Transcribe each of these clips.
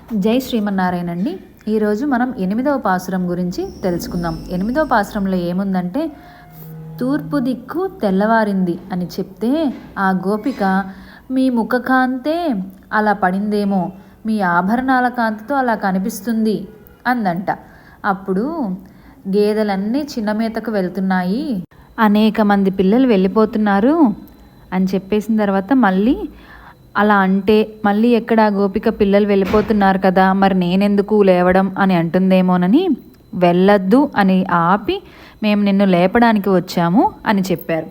జై శ్రీమన్నారాయణ అండి. ఈరోజు మనం 8వ పాసురం గురించి తెలుసుకుందాం. 8వ పాసురంలో ఏముందంటే, తూర్పు దిక్కు తెల్లవారింది అని చెప్తే ఆ గోపిక, మీ ముఖకాంతే అలా పడిందేమో, మీ ఆభరణాల కాంతితో అలా కనిపిస్తుంది అందంట. అప్పుడు గేదెలన్నీ చిన్నమేతకు వెళ్తున్నాయి, అనేక మంది పిల్లలు వెళ్ళిపోతున్నారు అని చెప్పేసిన తర్వాత మళ్ళీ అలా అంటే మళ్ళీ ఎక్కడ గోపిక పిల్లలు వెళ్ళిపోతున్నారు కదా, మరి నేనెందుకు లేవడం అని అంటుందేమోనని వెళ్ళొద్దు అని ఆపి, మేము నిన్ను లేపడానికి వచ్చాము అని చెప్పారు.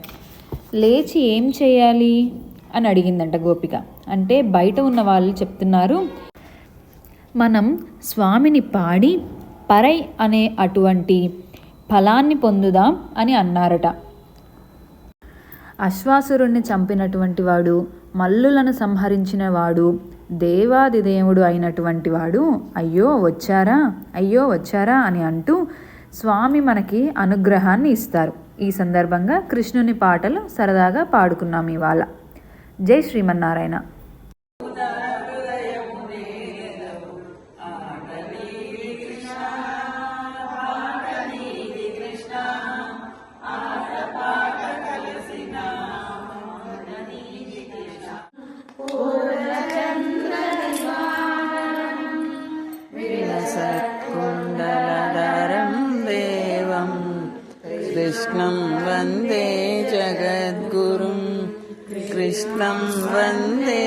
లేచి ఏం చేయాలి అని అడిగిందంట గోపిక. అంటే బయట ఉన్న వాళ్ళు చెప్తున్నారు, మనం స్వామిని పాడి పరై అనే అటువంటి ఫలాన్ని పొందుదాం అని అన్నారట. అశ్వాసురుణ్ణి చంపినటువంటి వాడు, మల్లులను సంహరించిన వాడు, దేవాదిదేవుడు అయినటువంటి వాడు అయ్యో వచ్చారా అని అంటూ స్వామి మనకి అనుగ్రహాన్ని ఇస్తారు. ఈ సందర్భంగా కృష్ణుని పాటలు సరదాగా పాడుకున్నాం ఇవాళ. జై శ్రీమన్నారాయణ. సత్కుండలధరం దేవం కృష్ణం వందే జగద్గురుం కృష్ణం వందే